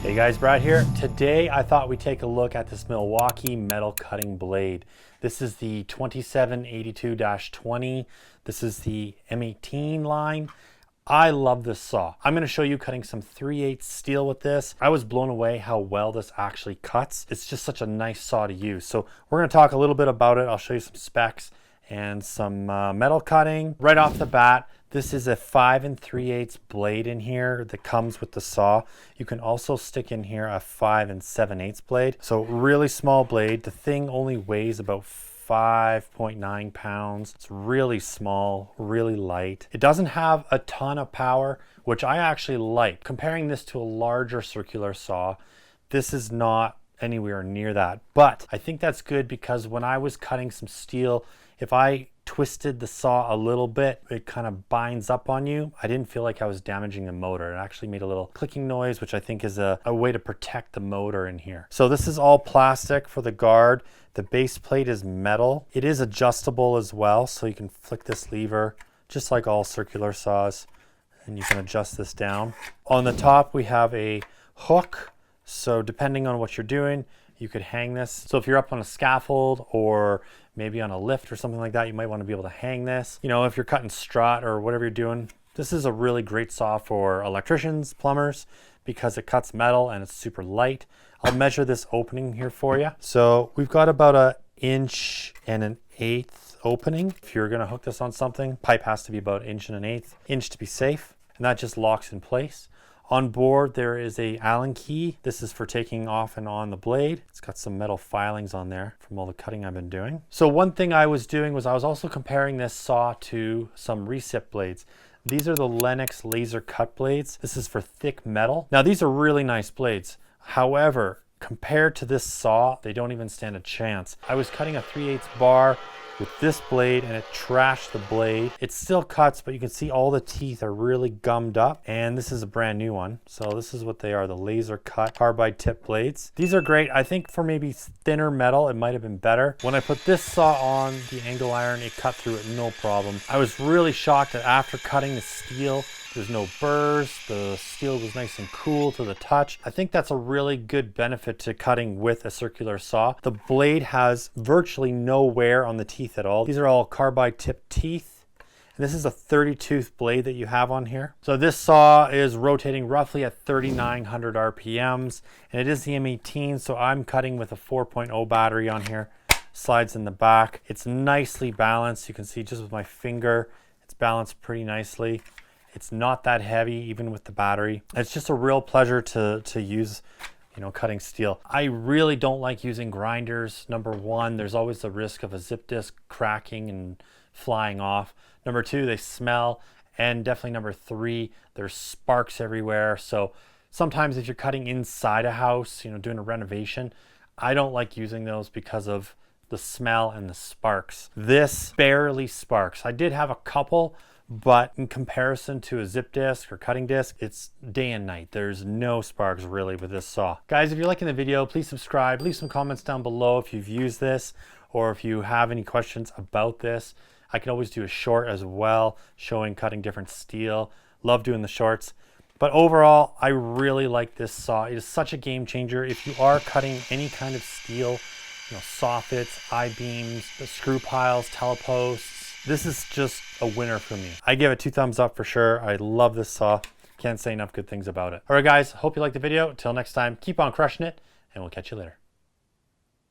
Hey guys, Brad here. Today I thought we'd take a look at this Milwaukee metal cutting blade. This is the 2782-20. This is the M18 line. I love this saw. I'm going to show you cutting some 3/8 steel with this. I was blown away how well this actually cuts. It's just such a nice saw to use. So we're going to talk a little bit about it. I'll show you some specs and some metal cutting. Right off the bat, this is a 5 3/8 blade in here that comes with the saw. You can also stick in here a 5 7/8 blade. So really small blade. The thing only weighs about 5.9 pounds. It's really small, really light. It doesn't have a ton of power, which I actually like. Comparing this to a larger circular saw, this is not anywhere near that. But I think that's good because when I was cutting some steel, if I twisted the saw a little bit, it kind of binds up on you. I didn't feel like I was damaging the motor. It actually made a little clicking noise, which I think is a way to protect the motor in here. So this is all plastic for the guard. The base plate is metal. It is adjustable as well, so you can flick this lever just like all circular saws, and you can adjust this down. On the top we have a hook, so depending on what you're doing, you could hang this. So if you're up on a scaffold or maybe on a lift or something like that, you might want to be able to hang this. You know, if you're cutting strut or whatever you're doing, this is a really great saw for electricians, plumbers, because it cuts metal and it's super light. I'll measure this opening here for you. So we've got about 1 1/8 opening. If you're gonna hook this on something, pipe has to be about 1 1/8 inch to be safe, and that just locks in place. On board, there is a Allen key. This is for taking off and on the blade. It's got some metal filings on there from all the cutting I've been doing. So one thing I was doing was I was also comparing this saw to some recip blades. These are the Lennox laser cut blades. This is for thick metal. Now these are really nice blades. However, compared to this saw, they don't even stand a chance. I was cutting a 3/8 bar with this blade and it trashed the blade. It still cuts, but you can see all the teeth are really gummed up, and this is a brand new one. So this is what they are, the laser cut carbide tip blades. These are great. I think for maybe thinner metal, it might have been better. When I put this saw on the angle iron, it cut through it no problem. I was really shocked that after cutting the steel, there's no burrs, the steel was nice and cool to the touch. I think that's a really good benefit to cutting with a circular saw. The blade has virtually no wear on the teeth at all. These are all carbide tip teeth. And this is a 30-tooth blade that you have on here. So this saw is rotating roughly at 3,900 RPMs, and it is the M18, so I'm cutting with a 4.0 battery on here. Slides in the back. It's nicely balanced. You can see just with my finger, it's balanced pretty nicely. It's not that heavy, even with the battery. It's just a real pleasure to use, you know, cutting steel. I really don't like using grinders. Number one, there's always the risk of a zip disc cracking and flying off. Number two, they smell. And definitely number three, there's sparks everywhere. So sometimes if you're cutting inside a house, you know, doing a renovation, I don't like using those because of the smell and the sparks. This barely sparks. I did have a couple, but in comparison to a zip disc or cutting disc, it's day and night. There's no sparks really with this saw. Guys, if you're liking the video, please subscribe. Leave some comments down below if you've used this or if you have any questions about this. I can always do a short as well, showing cutting different steel. Love doing the shorts. But overall, I really like this saw. It is such a game changer. If you are cutting any kind of steel, you know, soffits, I-beams, the screw piles, teleposts, this is just a winner for me. I give it 2 thumbs up for sure. I love this saw. Can't say enough good things about it. All right, guys, hope you liked the video. Till next time, keep on crushing it, and we'll catch you later.